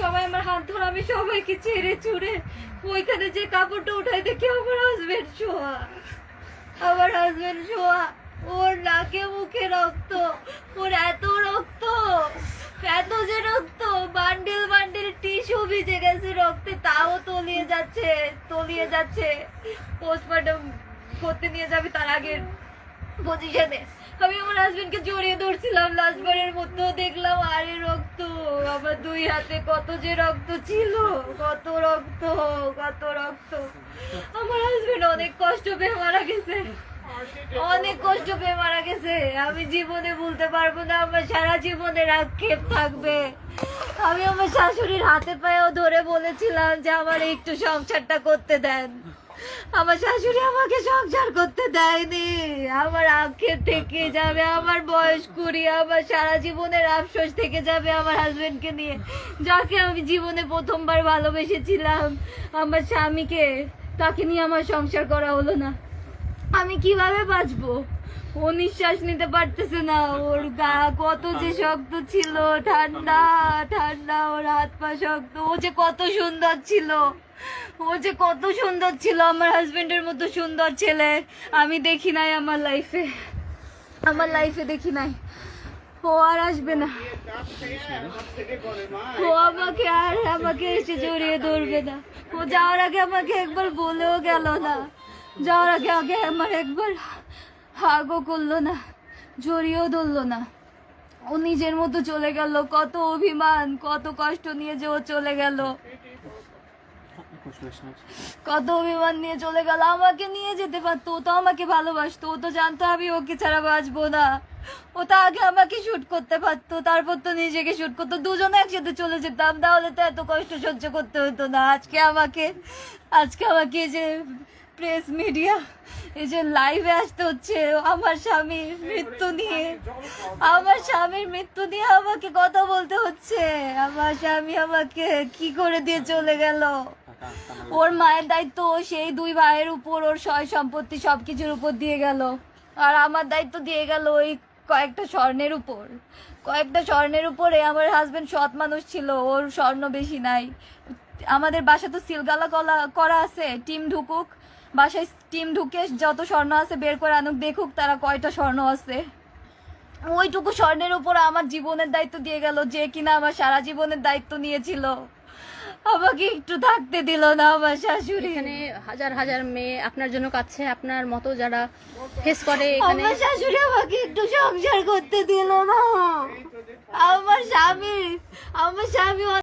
সবাই আমার হাত ধরে, আমি সবাইকে ছেড়ে ছুড়ে ওইখানে যে কাপড়টা উঠাই দেখি আমার হাজবেন্ড শোয়া, আমার হাজবেন্ড শোয়া, ওর নাকে মুখে রক্ত, ওর এত রক্ত, এত যে রক্ত, বান্ডিল বান্ডিল টিস্যু ভিজে গেছে রক্তে, তাও তলিয়ে যাচ্ছে তলিয়ে যাচ্ছে। পোস্টমর্টম করতে নিয়ে যাবে তার আগের পজিশনে আমি আমার হাজবেন্ডকে জড়িয়ে ধরছিলাম লাস্টবারের মতো, দেখলাম আরে রক্ত, আমার দুই হাতে কত যে রক্ত ছিল, কত রক্ত, কত রক্ত। আমার হাজবেন্ড অনেক কষ্ট পেয়ে মারা গেছে, অনেক কষ্ট পেয়ে মারা গেছে। আমি জীবনে ভুলতে পারবো না, আমার সারা জীবনের আক্ষেপ থাকবে। আমি আমার শাশুড়ির হাতে পায়েও ধরে বলেছিলাম যে আমার একটু সংসারটা করতে দেন, আমার শাশুড়ি আমাকে সংসার করতে দেয়নি। আমার আক্ষেপ থেকে যাবে, আমার বয়স কুড়ি, আমার সারা জীবনের আফসোস থেকে যাবে আমার হাজবেন্ডকে নিয়ে, যাকে আমি জীবনে প্রথমবার ভালোবেসেছিলাম, আমার স্বামীকে, তাকে নিয়ে আমার সংসার করা হলো না। আমি কিভাবে বাঁচবো? ও নিঃশ্বাস নিতে পারতেছে না, ওর গা কত যে শক্ত ছিল, ঠান্ডা ঠান্ডা, ওর হাত পা শক্ত। ও যে কত সুন্দর ছিল, ও যে কত সুন্দর ছিল, আমার হাজবেন্ডের মতো সুন্দর ছেলে আমি দেখি নাই আমার লাইফে, আমার লাইফে দেখি নাই। ও আর আসবে না, ও আমাকে এসে জড়িয়ে ধরবে না। ও যাওয়ার আগে আমাকে একবার বলেও গেল না, যাওয়ার আগে আমার একবার হাগও করলো না, জড়িয়েও ধরলো না। ও নিজের মতো চলে গেল। কত অভিমান, কত কষ্ট নিয়ে যে ও চলে গেল, কত অভিমান নিয়ে চলে গেল। আমাকে নিয়ে যেতে পারতো, ও তো আমাকে ভালোবাসতো, ও তো জানতো আমি ওকে ছাড়া বাঁচবো না। ও তো আগে আমাকে শুট করতে পারতো, তারপর তো নিজেকে শুট করতো, দুজনে একসাথে চলে যেতাম, তাহলে তো এত কষ্ট সহ্য করতে হতো না। আজকে আমাকে এই যে প্রেস মিডিয়া, এই যে লাইভে আসতে হচ্ছে আমার স্বামীর মৃত্যু নিয়ে, আমার স্বামীর মৃত্যু নিয়ে আমাকে কথা বলতে হচ্ছে। আমার স্বামী আমাকে কি করে দিয়ে চলে গেল। ওর মায়ের দায়িত্ব সেই দুই ভাইয়ের উপর, ওর সয় সম্পত্তি সবকিছুর উপর দিয়ে গেল, আর আমার দায়িত্ব দিয়ে গেল ওই কয়েকটা স্বর্ণের উপর, কয়েকটা স্বর্ণের উপরে। আমার হাজবেন্ড সৎ মানুষ ছিল, ওর স্বর্ণ বেশি নাই। আমাদের বাসা তো সিলগালা করা আছে, টিম ঢুকুক বাসায়, টিম ঢুকে যত স্বর্ণ আছে বের করে আনুক, দেখুক তারা কয়টা স্বর্ণ আছে। ওইটুকু স্বর্ণের উপর আমার জীবনের দায়িত্ব দিয়ে গেল, যে কিনা আমার সারা জীবনের দায়িত্ব নিয়েছিল, আমাকে একটু থাকতে দিল না আমার শাশুড়ি। এখানে হাজার হাজার মেয়ে আপনার জন্য কাছে, আপনার মতো যারা ফেস করে, এখানে আমার শাশুড়ি আমাকে একটু সংসার করতে দিল না। আমার স্বামী